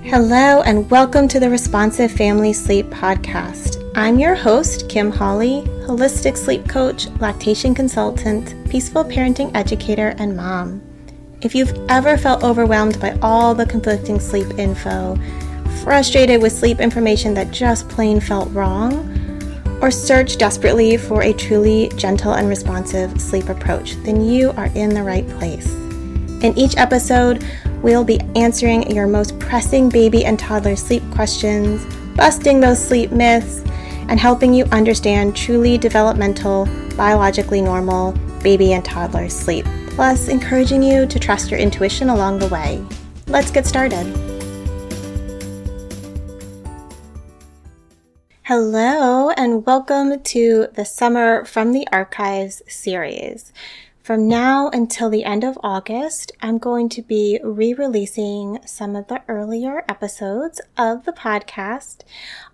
Hello and welcome to the Responsive Family Sleep Podcast. I'm your host, Kim Hawley, holistic sleep coach, lactation consultant, peaceful parenting educator, and mom. If you've ever felt overwhelmed by all the conflicting sleep info, frustrated with sleep information that just plain felt wrong, or searched desperately for a truly gentle and responsive sleep approach, then you are in the right place. In each episode, we'll be answering your most pressing baby and toddler sleep questions, busting those sleep myths, and helping you understand truly developmental, biologically normal baby and toddler sleep, plus encouraging you to trust your intuition along the way. Let's get started. Hello, and welcome to the Summer from the Archives series. From now until the end of August, I'm going to be re-releasing some of the earlier episodes of the podcast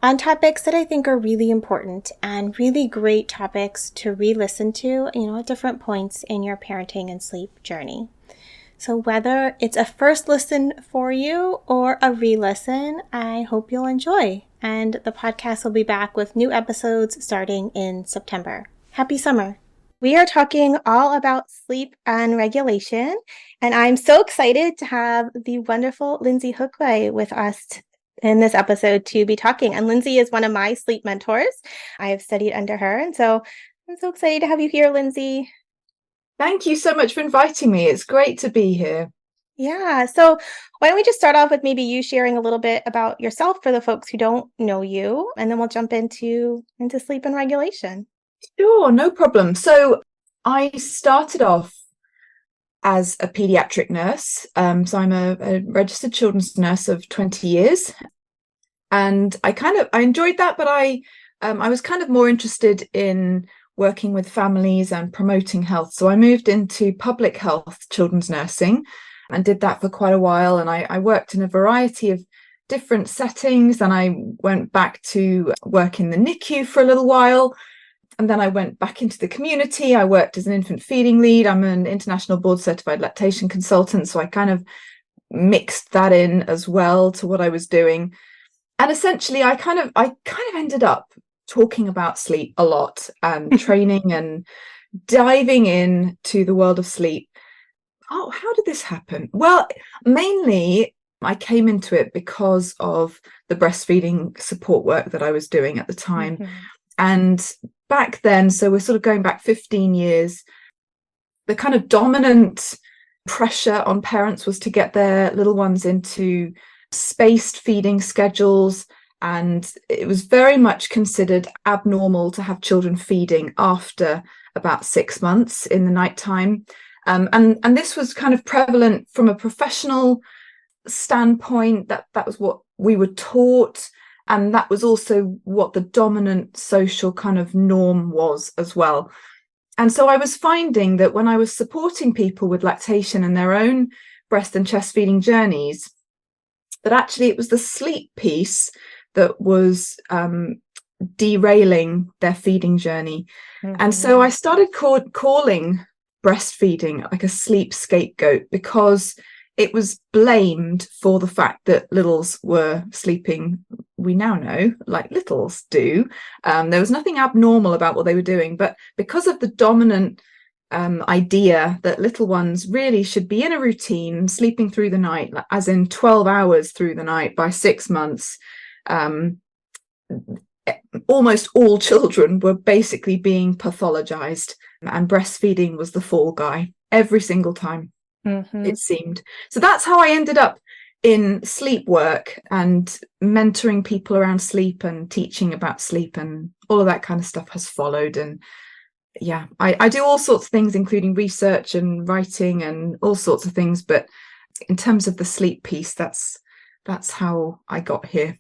on topics that I think are really important and really great topics to re-listen to, at different points in your parenting and sleep journey. So whether it's a first listen for you or a re-listen, I hope you'll enjoy. And the podcast will be back with new episodes starting in September. Happy summer! We are talking all about sleep and regulation, and I'm so excited to have the wonderful Lyndsey Hookway with us in this episode to be talking. And Lyndsey is one of my sleep mentors. I have studied under her, and so I'm so excited to have you here, Lyndsey. Thank you so much for inviting me. It's great to be here. Yeah, so why don't we just start off with maybe you sharing a little bit about yourself for the folks who don't know you, and then we'll jump into sleep and regulation. Sure, no problem. So I started off as a paediatric nurse. So I'm a registered children's nurse of 20 years. And I enjoyed that, but I was kind of more interested in working with families and promoting health. So I moved into public health children's nursing and did that for quite a while. And I worked in a variety of different settings. And I went back to work in the NICU for a little while. And then I went back into the community. I worked as an infant feeding lead. I'm an international board certified lactation consultant. So I kind of mixed that in as well to what I was doing. And essentially, I kind of ended up talking about sleep a lot and training and diving into the world of sleep. Oh, how did this happen? Well, mainly I came into it because of the breastfeeding support work that I was doing at the time. Mm-hmm. And back then, so we're sort of going back 15 years, the kind of dominant pressure on parents was to get their little ones into spaced feeding schedules. And it was very much considered abnormal to have children feeding after about 6 months in the nighttime. And this was kind of prevalent from a professional standpoint. That was what we were taught. And that was also what the dominant social kind of norm was as well. And so I was finding that when I was supporting people with lactation and their own breast and chest feeding journeys, that actually it was the sleep piece that was derailing their feeding journey. Mm-hmm. And so I started calling breastfeeding like a sleep scapegoat, because it was blamed for the fact that littles were sleeping, we now know, like littles do. There was nothing abnormal about what they were doing, but because of the dominant idea that little ones really should be in a routine, sleeping through the night, as in 12 hours through the night by 6 months, almost all children were basically being pathologized, and breastfeeding was the fall guy every single time. Mm-hmm. It seemed. So that's how I ended up in sleep work and mentoring people around sleep and teaching about sleep, and all of that kind of stuff has followed. And yeah, I do all sorts of things, including research and writing and all sorts of things. But in terms of the sleep piece, that's how I got here.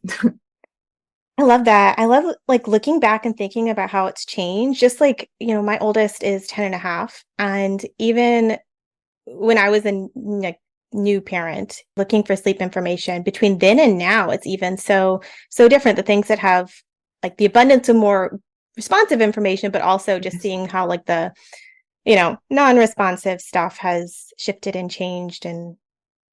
I love that. I love looking back and thinking about how it's changed. Just my oldest is 10 and a half. And even when I was a new parent looking for sleep information, between then and now, it's even so different. The things that have the abundance of more responsive information, but also just seeing how the non-responsive stuff has shifted and changed. And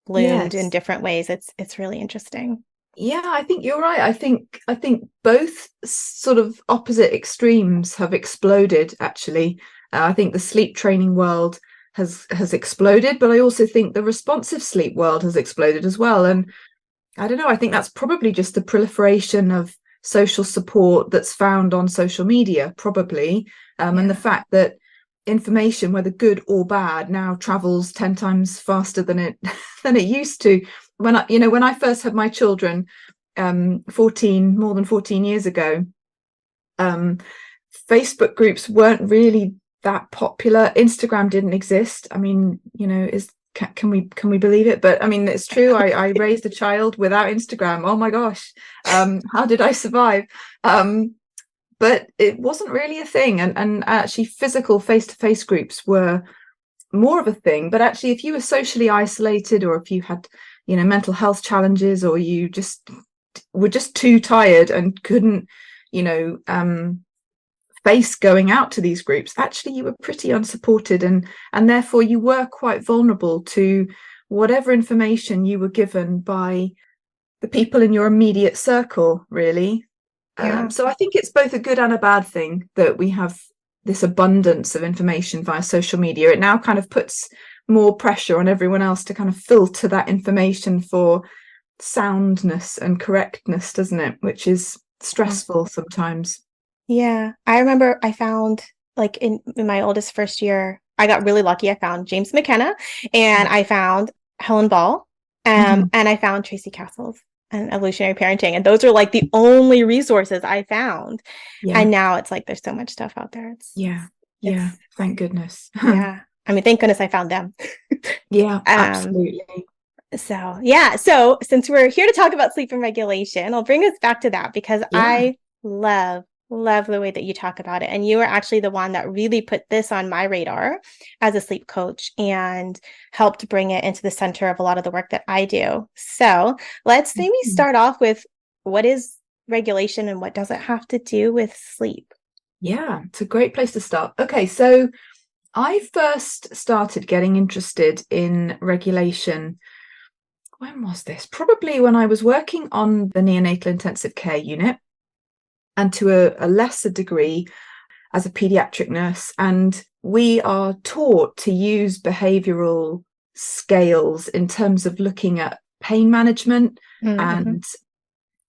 bloomed in Yes. different ways. It's really interesting. Yeah, I think you're right. I think both sort of opposite extremes have exploded, actually. I think the sleep training world has exploded, but I also think the responsive sleep world has exploded as well. And I don't know, I think that's probably just the proliferation of social support that's found on social media, probably. And the fact that information, whether good or bad, now travels 10 times faster than it than it used to. When I first had my children, more than 14 years ago, Facebook groups weren't really that popular. Instagram didn't exist. I mean, can we believe it? But I mean, it's true. I raised a child without Instagram. Oh my gosh. How did I survive? But it wasn't really a thing. And actually physical face-to-face groups were more of a thing. But actually, if you were socially isolated, or if you had, mental health challenges, or you just were just too tired and couldn't, face going out to these groups, actually you were pretty unsupported, and therefore you were quite vulnerable to whatever information you were given by the people in your immediate circle, really. So I think it's both a good and a bad thing that we have this abundance of information via social media. It now kind of puts more pressure on everyone else to kind of filter that information for soundness and correctness, doesn't it? Which is stressful sometimes. Yeah, I remember I found, like, in my oldest first year, I got really lucky. I found James McKenna, and I found Helen Ball, and I found Tracy Castles and Evolutionary Parenting. And those are like the only resources I found. Yeah. And now it's like there's so much stuff out there. Thank goodness. Yeah. I mean, thank goodness I found them. Yeah, absolutely. So since we're here to talk about sleep and regulation, I'll bring us back to that, because I love the way that you talk about it. And you were actually the one that really put this on my radar as a sleep coach and helped bring it into the center of a lot of the work that I do. So let's maybe start off with, what is regulation and what does it have to do with sleep? Yeah, it's a great place to start. Okay, so I first started getting interested in regulation. When was this? Probably when I was working on the neonatal intensive care unit, and to a lesser degree as a paediatric nurse. And we are taught to use behavioural scales in terms of looking at pain management and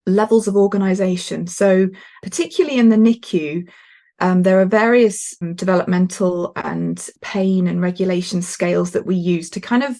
levels of organisation. So particularly in the NICU, there are various developmental and pain and regulation scales that we use to kind of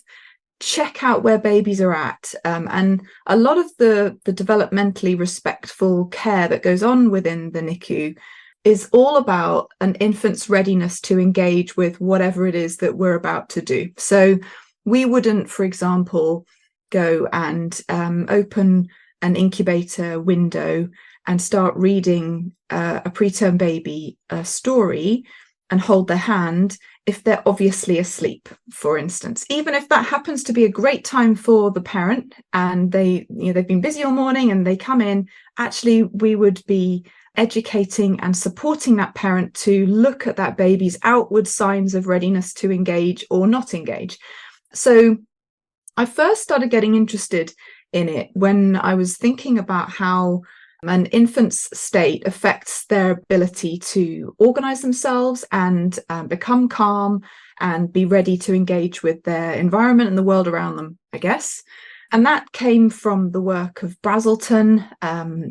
check out where babies are at, and a lot of the developmentally respectful care that goes on within the NICU is all about an infant's readiness to engage with whatever it is that we're about to do. So we wouldn't, for example, go and open an incubator window and start reading a preterm baby a story and hold their hand if they're obviously asleep, for instance. Even if that happens to be a great time for the parent, and they've been busy all morning and they come in, actually we would be educating and supporting that parent to look at that baby's outward signs of readiness to engage or not engage. So I first started getting interested in it when I was thinking about how an infant's state affects their ability to organize themselves and become calm and be ready to engage with their environment and the world around them, I guess. And that came from the work of Brazelton,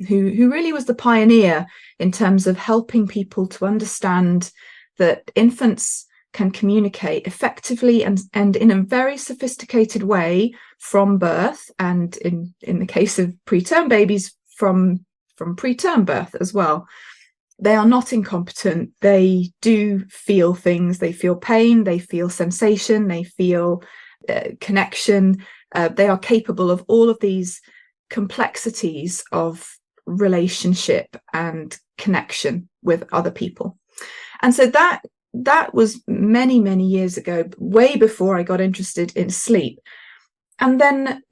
who really was the pioneer in terms of helping people to understand that infants can communicate effectively and in a very sophisticated way from birth, and in the case of preterm babies, from preterm birth as well. They are not incompetent. They do feel things. They feel pain, they feel sensation, they feel connection. They are capable of all of these complexities of relationship and connection with other people. And so that was many, many years ago, way before I got interested in sleep. And then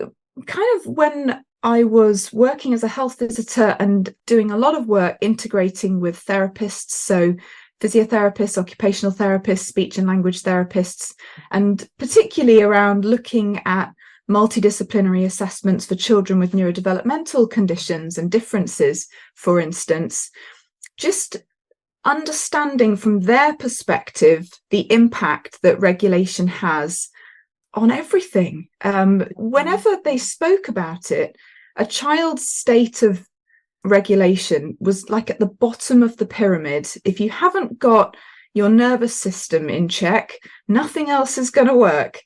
kind of when I was working as a health visitor and doing a lot of work integrating with therapists, so physiotherapists, occupational therapists, speech and language therapists, and particularly around looking at multidisciplinary assessments for children with neurodevelopmental conditions and differences, for instance, just understanding from their perspective the impact that regulation has on everything. Whenever they spoke about it, a child's state of regulation was like at the bottom of the pyramid. If you haven't got your nervous system in check, nothing else is going to work.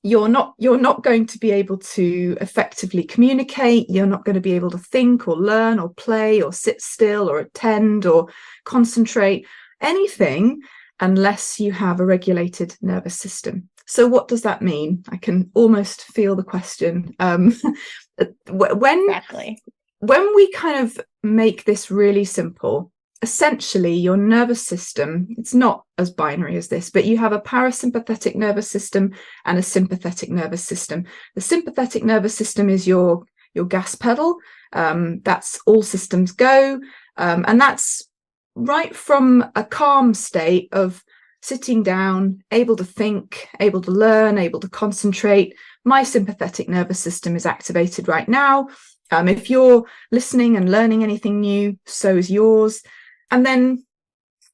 You're not going to be able to effectively communicate. You're not going to be able to think or learn or play or sit still or attend or concentrate, anything, unless you have a regulated nervous system. So what does that mean? I can almost feel the question. Exactly. When we kind of make this really simple, essentially your nervous system, it's not as binary as this, but you have a parasympathetic nervous system and a sympathetic nervous system. The sympathetic nervous system is your gas pedal. That's all systems go. And that's right from a calm state of sitting down, able to think, able to learn, able to concentrate. My sympathetic nervous system is activated right now. If you're listening and learning anything new, so is yours. And then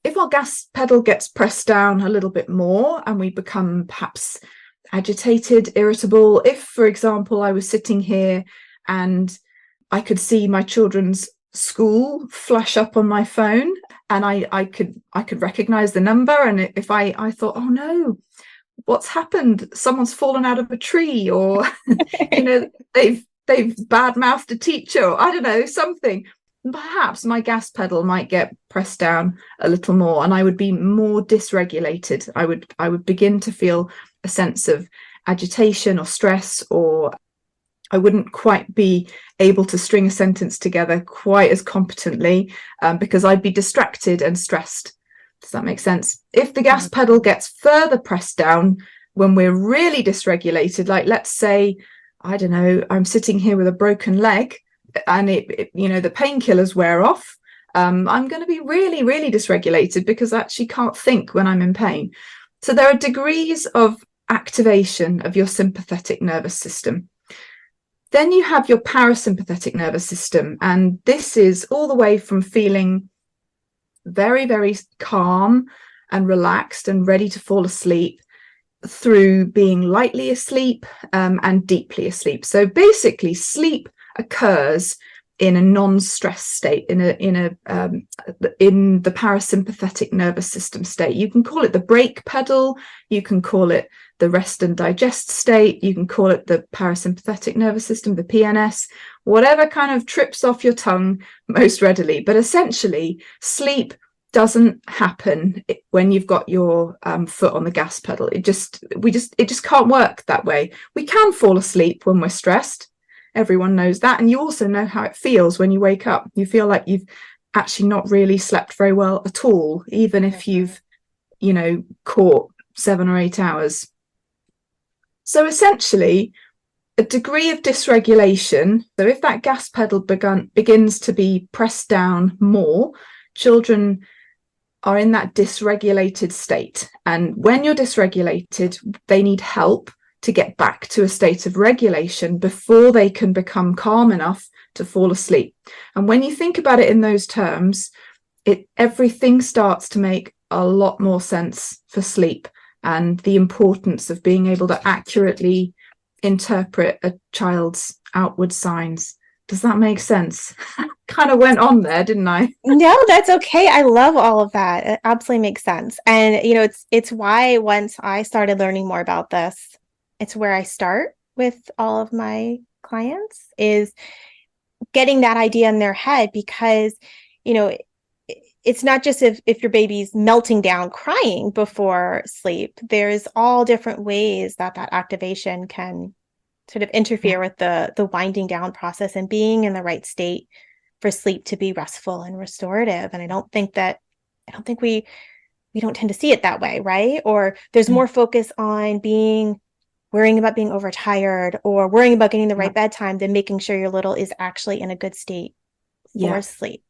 if our gas pedal gets pressed down a little bit more and we become perhaps agitated, irritable, if, for example, I was sitting here and I could see my children's school flash up on my phone and I could recognize the number, and if I thought, oh no, what's happened? Someone's fallen out of a tree, or they've bad-mouthed a teacher, or I don't know, something. Perhaps my gas pedal might get pressed down a little more and I would be more dysregulated. I would begin to feel a sense of agitation or stress, or I wouldn't quite be able to string a sentence together quite as competently because I'd be distracted and stressed. Does that make sense? If the gas pedal gets further pressed down when we're really dysregulated, like let's say, I don't know, I'm sitting here with a broken leg and the painkillers wear off, I'm going to be really, really dysregulated because I actually can't think when I'm in pain. So there are degrees of activation of your sympathetic nervous system. Then you have your parasympathetic nervous system, and this is all the way from feeling very, very calm and relaxed and ready to fall asleep through being lightly asleep and deeply asleep. So basically, sleep occurs in a non-stress state, in the parasympathetic nervous system state. You can call it the brake pedal, you can call it the rest and digest state, you can call it the parasympathetic nervous system, the PNS, whatever kind of trips off your tongue most readily. But essentially, sleep doesn't happen when you've got your foot on the gas pedal. It just can't work that way. We can fall asleep when we're stressed. Everyone knows that. And you also know how it feels when you wake up. You feel like you've actually not really slept very well at all, even if you've, caught 7 or 8 hours. So essentially, a degree of dysregulation. So if that gas pedal begins to be pressed down more, children are in that dysregulated state. And when you're dysregulated, they need help to get back to a state of regulation before they can become calm enough to fall asleep. And when you think about it in those terms, everything starts to make a lot more sense for sleep and the importance of being able to accurately interpret a child's outward signs. Does that make sense? Kind of went on there, didn't I? No, that's okay. I love all of that. It absolutely makes sense. And, it's why once I started learning more about this, it's where I start with all of my clients, is getting that idea in their head, because, it's not just if your baby's melting down crying before sleep. There's all different ways that activation can sort of interfere with the winding down process and being in the right state for sleep to be restful and restorative. And I don't think we don't tend to see it that way, right? Or there's more focus on worrying about being overtired or worrying about getting the right bedtime than making sure your little is actually in a good state for sleep.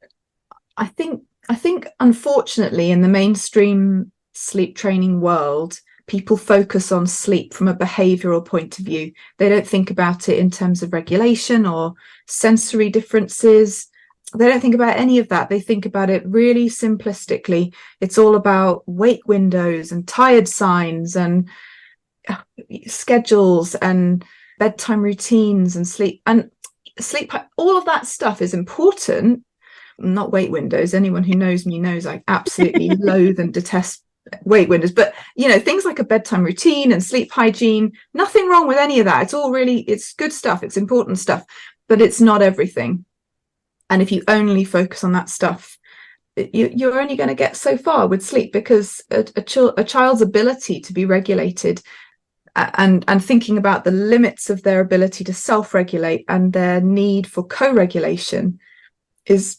I think unfortunately in the mainstream sleep training world, people focus on sleep from a behavioral point of view. They don't think about it in terms of regulation or sensory differences. They don't think about any of that. They think about it really simplistically. It's all about wake windows and tired signs and schedules and bedtime routines and sleep. And sleep, all of that stuff is important. Not wake windows. Anyone who knows me knows I absolutely loathe and detest wake windows. But, things like a bedtime routine and sleep hygiene, nothing wrong with any of that. It's all really, it's good stuff. It's important stuff, but it's not everything. And if you only focus on that stuff, you're only going to get so far with sleep, because a child's ability to be regulated and thinking about the limits of their ability to self-regulate and their need for co-regulation is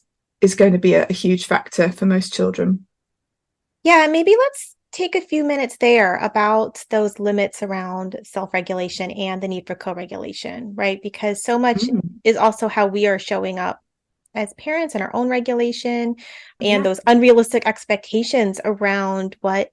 going to be a huge factor for most children. Yeah, maybe let's take a few minutes there about those limits around self-regulation and the need for co-regulation, right? Because so much is also how we are showing up as parents in our own regulation and those unrealistic expectations around what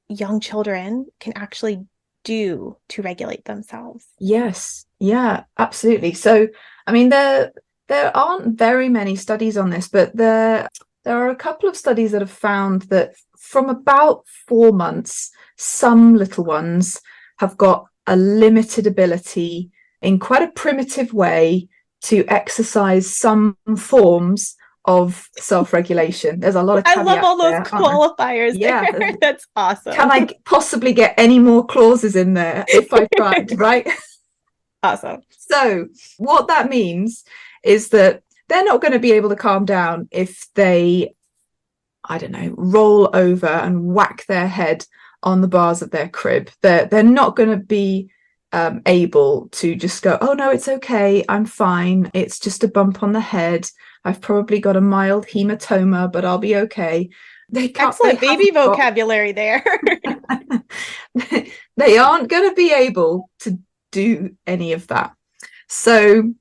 young children can actually do to regulate themselves. Yes. Yeah, absolutely. So, I mean, there aren't very many studies on this, but there are a couple of studies that have found that from about 4 months, some little ones have got a limited ability in quite a primitive way to exercise some forms of self-regulation. There's a lot of caveats. I love all those qualifiers. Yeah, there. That's awesome. Can I possibly get any more clauses in there if I tried, right? Awesome. So what that means is that they're not going to be able to calm down if they, I don't know, roll over and whack their head on the bars of their crib. They're not going to be able to just go, oh no, it's okay, I'm fine, it's just a bump on the head, I've probably got a mild hematoma, but I'll be okay. They can't. Excellent baby vocabulary there. They aren't going to be able to do any of that. So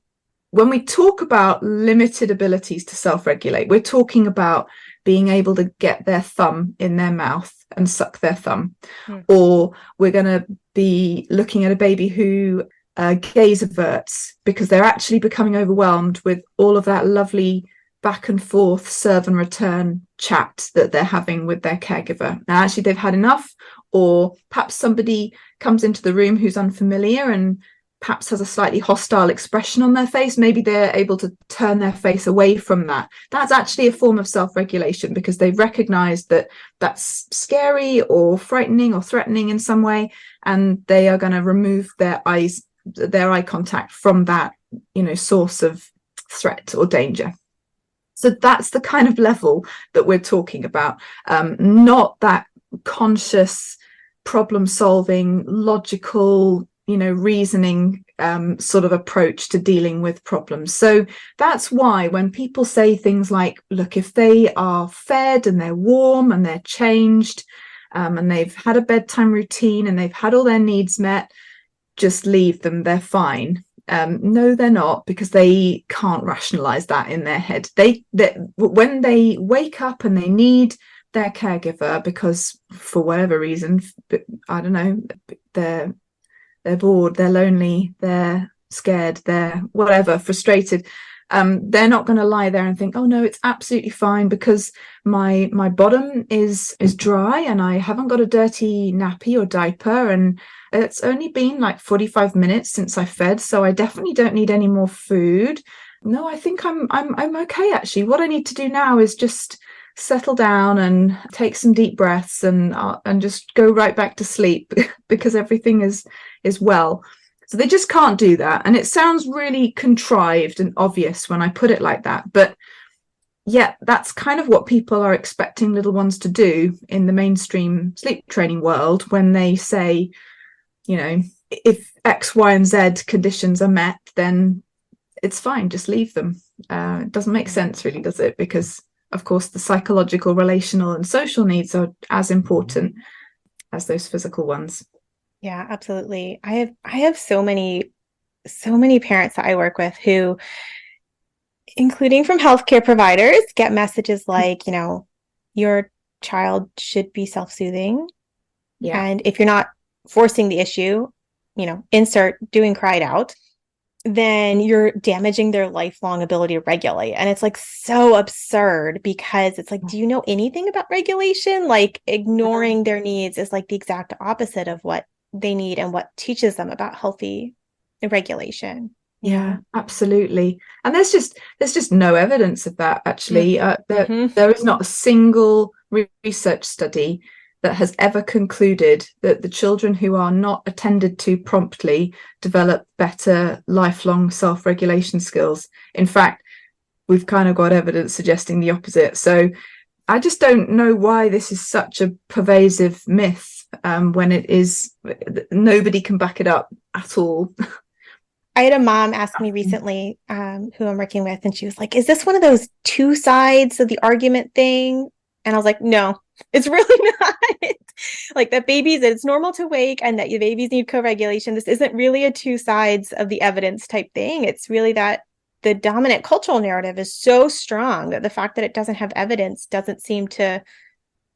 when we talk about limited abilities to self-regulate, we're talking about being able to get their thumb in their mouth and suck their thumb. Or we're going to be looking at a baby who gaze averts because they're actually becoming overwhelmed with all of that lovely back and forth serve and return chat that they're having with their caregiver. Now, actually, they've had enough, or perhaps somebody comes into the room who's unfamiliar and perhaps has a slightly hostile expression on their face. Maybe they're able to turn their face away from that. That's actually a form of self-regulation because they've recognized that that's scary or frightening or threatening in some way, and they are going to remove their eye contact from that, source of threat or danger. So that's the kind of level that we're talking about, not that conscious problem-solving, logical, reasoning sort of approach to dealing with problems. So that's why when people say things like, look, if they are fed and they're warm and they're changed and they've had a bedtime routine and they've had all their needs met, just leave them, they're fine. No, they're not, because they can't rationalize that in their head. They when they wake up and they need their caregiver because for whatever reason, I don't know, they're bored, they're lonely, they're scared, they're whatever, frustrated, they're not going to lie there and think, oh no, it's absolutely fine because my bottom is dry and I haven't got a dirty nappy or diaper, and it's only been like 45 minutes since I fed, so I definitely don't need any more food. No, I think I'm okay actually. What I need to do now is just settle down and take some deep breaths and just go right back to sleep because everything is well. So they just can't do that. And it sounds really contrived and obvious when I put it like that. But yeah, that's kind of what people are expecting little ones to do in the mainstream sleep training world when they say, if X, Y, and Z conditions are met, then it's fine, just leave them. It doesn't make sense really, does it? Because of course the psychological, relational, and social needs are as important as those physical ones. Yeah, absolutely. I have so many parents that I work with who, including from healthcare providers, get messages like, your child should be self-soothing. Yeah. And if you're not forcing the issue, insert doing cried out, then you're damaging their lifelong ability to regulate. And it's like so absurd because it's like, do you know anything about regulation? Like ignoring their needs is like the exact opposite of what they need and what teaches them about healthy regulation. Yeah, absolutely. And there's just no evidence of that actually. There is not a single research study that has ever concluded that the children who are not attended to promptly develop better lifelong self-regulation skills. In fact, we've kind of got evidence suggesting the opposite. So I just don't know why this is such a pervasive myth when it is, nobody can back it up at all. I had a mom ask me recently, who I'm working with, and she was like, is this one of those two sides of the argument thing? And I was like, no, it's really not. Like that it's normal to wake and that your babies need co-regulation. This isn't really a two sides of the evidence type thing. It's really that the dominant cultural narrative is so strong that the fact that it doesn't have evidence doesn't seem to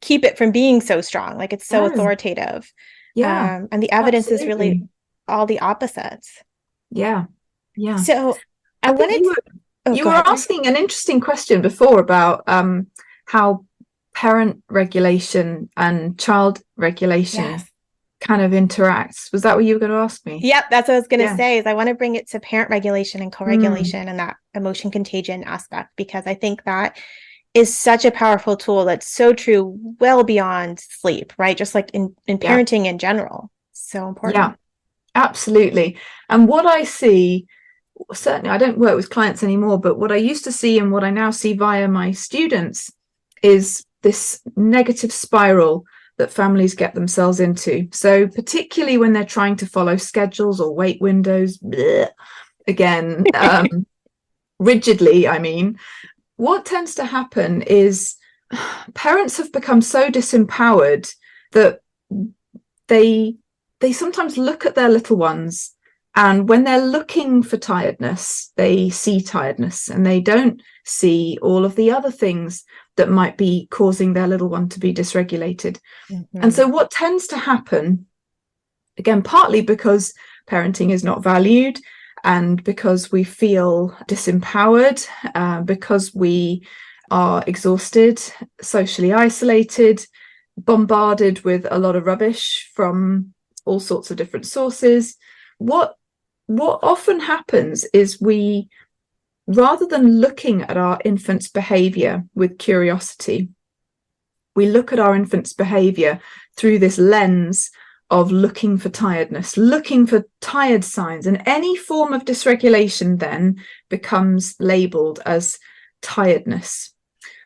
keep it from being so strong. Like it's so authoritative. Yeah. And the evidence is really all the opposites. Yeah. Yeah. So I wanted you were asking an interesting question before about how parent regulation and child regulation kind of interacts. Was that what you were going to ask me? Yep, that's what I was going to say, is I want to bring it to parent regulation and co-regulation and that emotion contagion aspect, because I think that is such a powerful tool that's so true well beyond sleep, right? Just like in parenting in general. So important. Yeah, absolutely. And what I see, certainly I don't work with clients anymore, but what I used to see and what I now see via my students is this negative spiral that families get themselves into. So particularly when they're trying to follow schedules or wait windows, again, rigidly, I mean, what tends to happen is parents have become so disempowered that they sometimes look at their little ones, and when they're looking for tiredness, they see tiredness and they don't see all of the other things that might be causing their little one to be dysregulated. And so what tends to happen, again, partly because parenting is not valued and because we feel disempowered, because we are exhausted, socially isolated, bombarded with a lot of rubbish from all sorts of different sources. What often happens is we, rather than looking at our infant's behavior with curiosity, we look at our infant's behavior through this lens of looking for tiredness, looking for tired signs, and any form of dysregulation then becomes labeled as tiredness.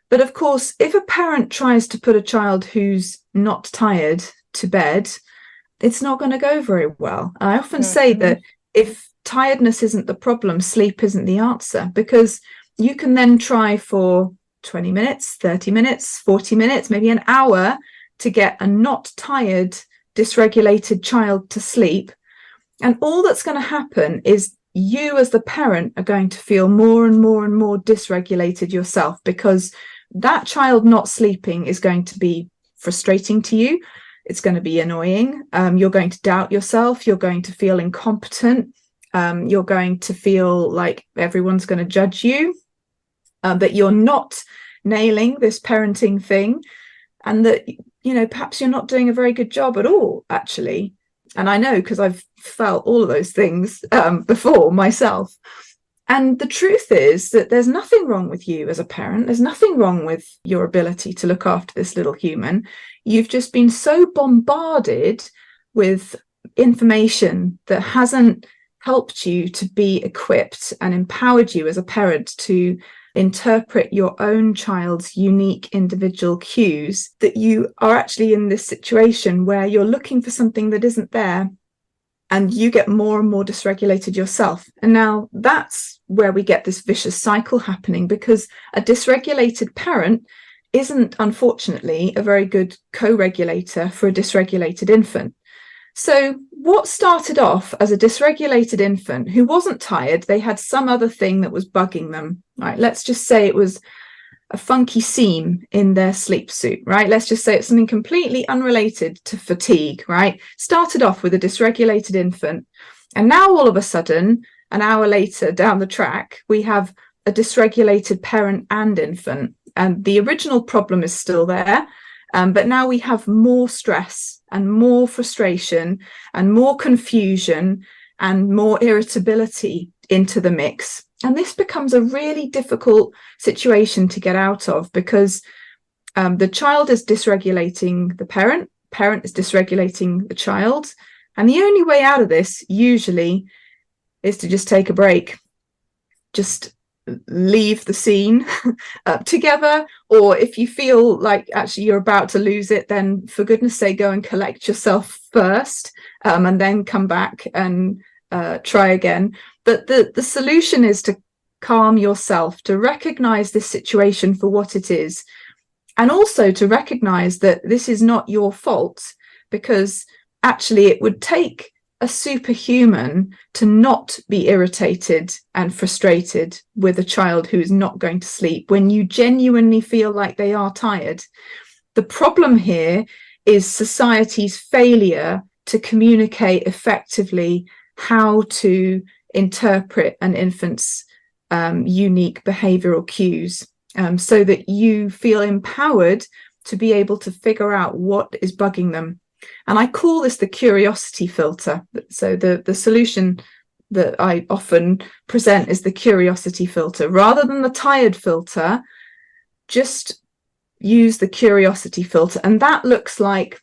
But of course, if a parent tries to put a child who's not tired to bed, it's not going to go very well. I often say that if tiredness isn't the problem, sleep isn't the answer, because you can then try for 20 minutes, 30 minutes, 40 minutes, maybe an hour to get a not tired, dysregulated child to sleep. And all that's going to happen is you as the parent are going to feel more and more and more dysregulated yourself, because that child not sleeping is going to be frustrating to you. It's going to be annoying. You're going to doubt yourself. You're going to feel incompetent. You're going to feel like everyone's going to judge you, that you're not nailing this parenting thing, and that, perhaps you're not doing a very good job at all, actually. And I know, because I've felt all of those things before myself. And the truth is that there's nothing wrong with you as a parent. There's nothing wrong with your ability to look after this little human. You've just been so bombarded with information that hasn't helped you to be equipped and empowered you as a parent to interpret your own child's unique individual cues, that you are actually in this situation where you're looking for something that isn't there, and you get more and more dysregulated yourself. And now that's where we get this vicious cycle happening, because a dysregulated parent isn't, unfortunately, a very good co-regulator for a dysregulated infant. So what started off as a dysregulated infant who wasn't tired, they had some other thing that was bugging them, right? Let's just say it was a funky seam in their sleep suit, right? Let's just say it's something completely unrelated to fatigue, right? Started off with a dysregulated infant, and now all of a sudden, an hour later down the track, we have a dysregulated parent and infant, and the original problem is still there, but now we have more stress and more frustration and more confusion and more irritability into the mix. And this becomes a really difficult situation to get out of, because the child is dysregulating the parent is dysregulating the child. And the only way out of this usually is to just take a break, just leave the scene together. Or if you feel like actually you're about to lose it, then for goodness sake, go and collect yourself first, and then come back and try again. But the solution is to calm yourself, to recognize this situation for what it is, and also to recognize that this is not your fault, because actually it would take a superhuman to not be irritated and frustrated with a child who is not going to sleep when you genuinely feel like they are tired. The problem here is society's failure to communicate effectively how to interpret an infant's unique behavioral cues, so that you feel empowered to be able to figure out what is bugging them. And I call this the curiosity filter. So the solution that I often present is the curiosity filter. Rather than the tired filter, just use the curiosity filter. And that looks like,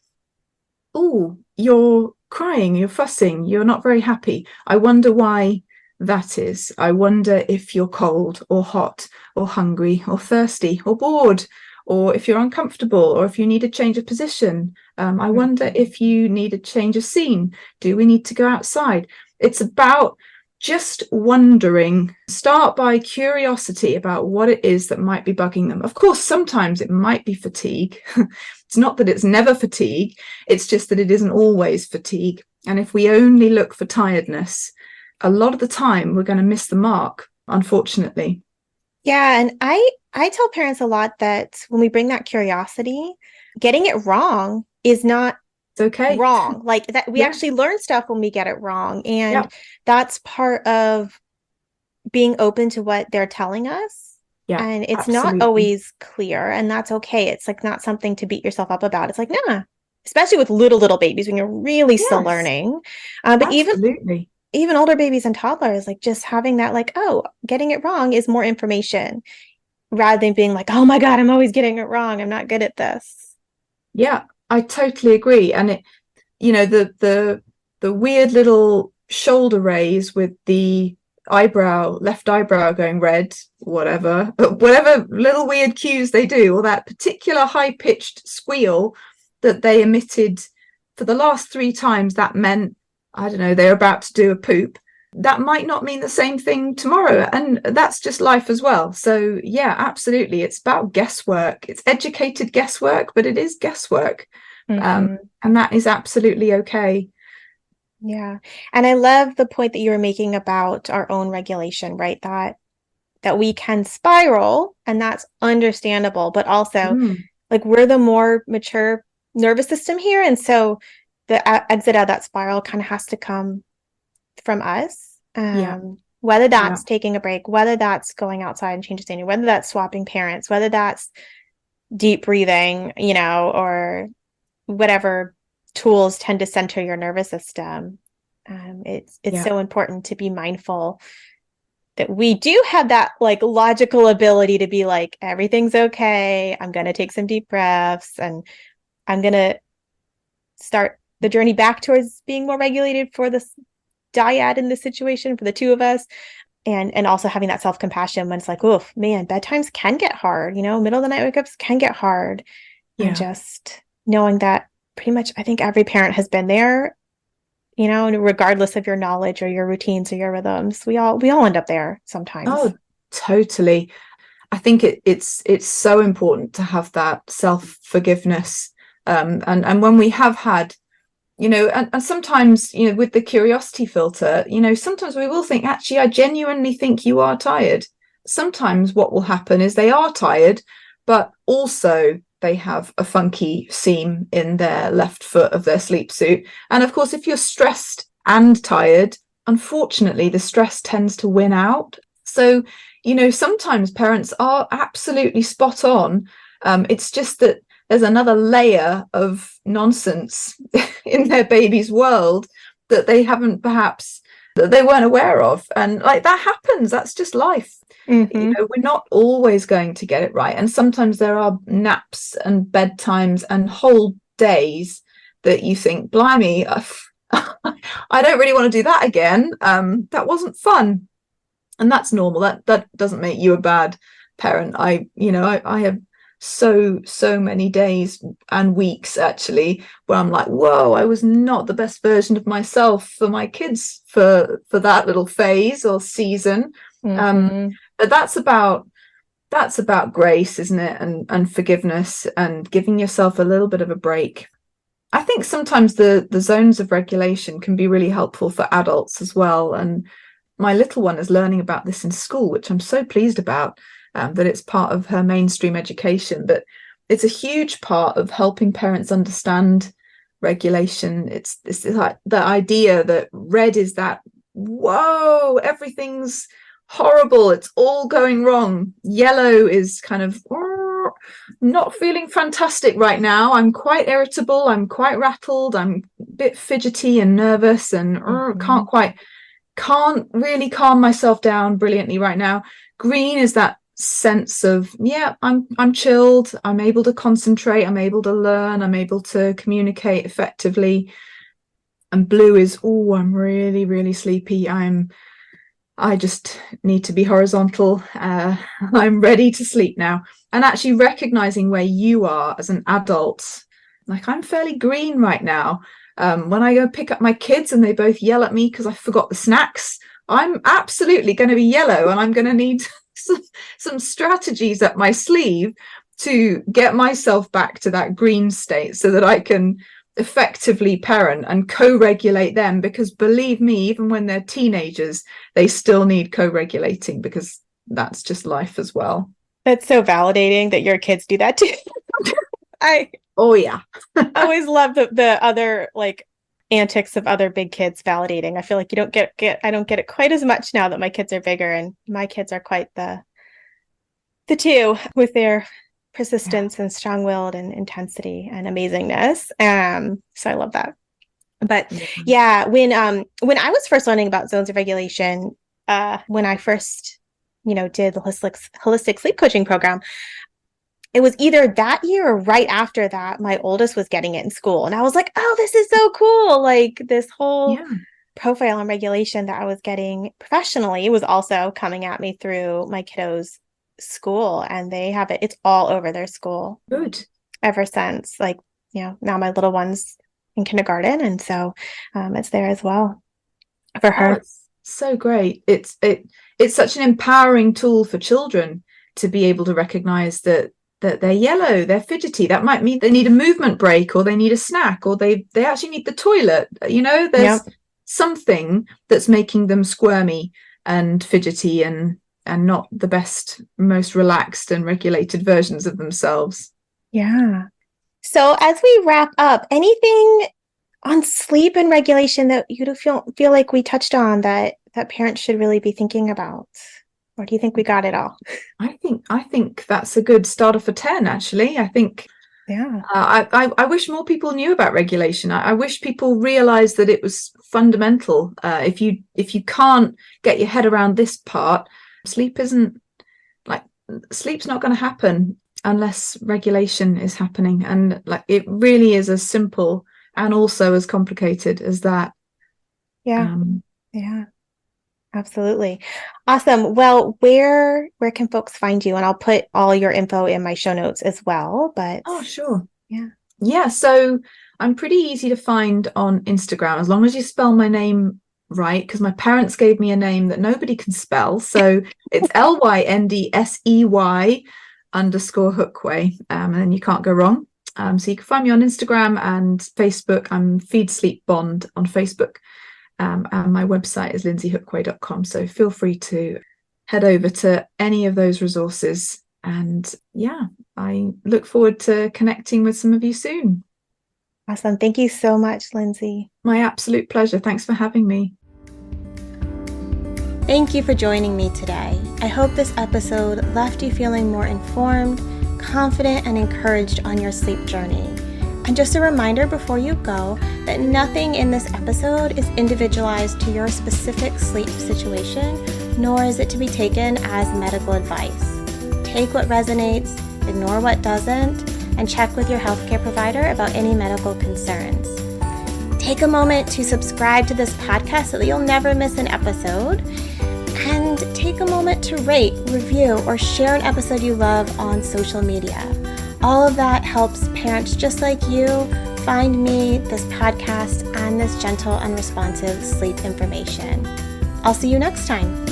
oh, you're crying, you're fussing, you're not very happy. I wonder why that is. I wonder if you're cold or hot or hungry or thirsty or bored, or if you're uncomfortable, or if you need a change of position. I wonder if you need a change of scene. Do we need to go outside? It's about just wondering. Start by curiosity about what it is that might be bugging them. Of course, sometimes it might be fatigue. It's not that it's never fatigue. It's just that it isn't always fatigue. And if we only look for tiredness, a lot of the time we're going to miss the mark, unfortunately. Yeah, and I tell parents a lot that when we bring that curiosity, getting it wrong is not okay. Wrong. Like that, we actually learn stuff when we get it wrong. And that's part of being open to what they're telling us. Yeah, and it's not always clear, and that's okay. It's like not something to beat yourself up about. It's like, nah, especially with little babies when you're really still learning. But even older babies and toddlers, like just having that, like, oh, getting it wrong is more information, rather than being like, oh my God, I'm always getting it wrong, I'm not good at this. Yeah, I totally agree. And it, the weird little shoulder raise with the left eyebrow going red, whatever little weird cues they do, or that particular high-pitched squeal that they emitted for the last 3 times, that meant, I don't know, they're about to do a poop. That might not mean the same thing tomorrow, and that's just life as well. So yeah, absolutely, it's about guesswork. It's educated guesswork, but it is guesswork. And that is absolutely okay. Yeah. And I love the point that you were making about our own regulation, right? That we can spiral, and that's understandable, but also like we're the more mature nervous system here. And so the exit out of that spiral kind of has to come from us. Whether that's taking a break, whether that's going outside and changing scenery, whether that's swapping parents, whether that's deep breathing, or whatever tools tend to center your nervous system. It's so important to be mindful that we do have that like logical ability to be like, everything's okay. I'm going to take some deep breaths, and I'm going to start the journey back towards being more regulated for this dyad in this situation, for the two of us. And also having that self-compassion when it's like, oh man, bedtimes can get hard, middle of the night wake-ups can get hard. And just knowing that pretty much, I think every parent has been there, regardless of your knowledge or your routines or your rhythms. We all end up there sometimes. Oh, totally. I think it's so important to have that self-forgiveness. And when we have had, and sometimes, with the curiosity filter, sometimes we will think, actually, I genuinely think you are tired. sometimes what will happen is they are tired, but also they have a funky seam in their left foot of their sleep suit. And of course, if you're stressed and tired, unfortunately, the stress tends to win out. So, sometimes parents are absolutely spot on. It's just that there's another layer of nonsense in their baby's world that they haven't perhaps, that they weren't aware of. And like that happens, that's just life. Mm-hmm. We're not always going to get it right. And sometimes there are naps and bedtimes and whole days that you think, blimey, I don't really want to do that again. That wasn't fun. And that's normal. That doesn't make you a bad parent. I have so many days and weeks actually where I'm like, whoa, I was not the best version of myself for my kids for that little phase or season. But that's about grace, isn't it? And forgiveness and giving yourself a little bit of a break. I think sometimes the zones of regulation can be really helpful for adults as well. And my little one is learning about this in school, which I'm so pleased about, that it's part of her mainstream education. But it's a huge part of helping parents understand regulation. It's like the idea that red is that, whoa, everything's horrible, it's all going wrong. Yellow is kind of not feeling fantastic right now. I'm quite irritable, I'm quite rattled, I'm a bit fidgety and nervous and can't really calm myself down brilliantly right now. Green is that sense of, yeah, I'm chilled, I'm able to concentrate, I'm able to learn, I'm able to communicate effectively. And blue is, oh, I'm really, really sleepy, I just need to be horizontal. I'm ready to sleep now. And actually recognizing where you are as an adult, like I'm fairly green right now. When I go pick up my kids and they both yell at me because I forgot the snacks, I'm absolutely going to be yellow, and I'm going to need some strategies up my sleeve to get myself back to that green state so that I can effectively parent and co-regulate them, because believe me, even when they're teenagers, they still need co-regulating, because that's just life as well. That's so validating that your kids do that too. I always love the other like antics of other big kids validating. I feel like you don't I don't get it quite as much now that my kids are bigger, and my kids are quite the two with their persistence and strong-willed and intensity and amazingness. So I love that. But when I was first learning about zones of regulation, when I first did the holistic sleep coaching program, it was either that year or right after that my oldest was getting it in school, and I was like, oh, this is so cool. Like this whole profile on regulation that I was getting professionally was also coming at me through my kiddos' school, and they have it's all over their school. Good. Ever since, like, now my little one's in kindergarten, and so it's there as well for her. It's so great. It's such an empowering tool for children to be able to recognize that they're yellow, they're fidgety. That might mean they need a movement break, or they need a snack, or they actually need the toilet. There's something that's making them squirmy and fidgety and not the best, most relaxed and regulated versions of themselves. Yeah. So as we wrap up, anything on sleep and regulation that you feel like we touched on that parents should really be thinking about? Or do you think we got it all? I think that's a good starter for 10, actually. I think I wish more people knew about regulation. I wish people realized that it was fundamental. If you can't get your head around this part, sleep's not going to happen unless regulation is happening. And like it really is as simple and also as complicated as that. Yeah. Absolutely. Awesome. Well, where can folks find you? And I'll put all your info in my show notes as well. But sure. Yeah. So I'm pretty easy to find on Instagram, as long as you spell my name right, because my parents gave me a name that nobody can spell. So it's Lyndsey_Hookway, and then you can't go wrong. So you can find me on Instagram and Facebook. I'm Feed Sleep Bond on Facebook. And my website is lyndseyhookway.com. So feel free to head over to any of those resources. And yeah, I look forward to connecting with some of you soon. Awesome. Thank you so much, Lyndsey. My absolute pleasure. Thanks for having me. Thank you for joining me today. I hope this episode left you feeling more informed, confident, and encouraged on your sleep journey. And just a reminder before you go that nothing in this episode is individualized to your specific sleep situation, nor is it to be taken as medical advice. Take what resonates, ignore what doesn't, and check with your healthcare provider about any medical concerns. Take a moment to subscribe to this podcast so that you'll never miss an episode. And take a moment to rate, review, or share an episode you love on social media. All of that helps parents just like you find me, this podcast, and this gentle and responsive sleep information. I'll see you next time.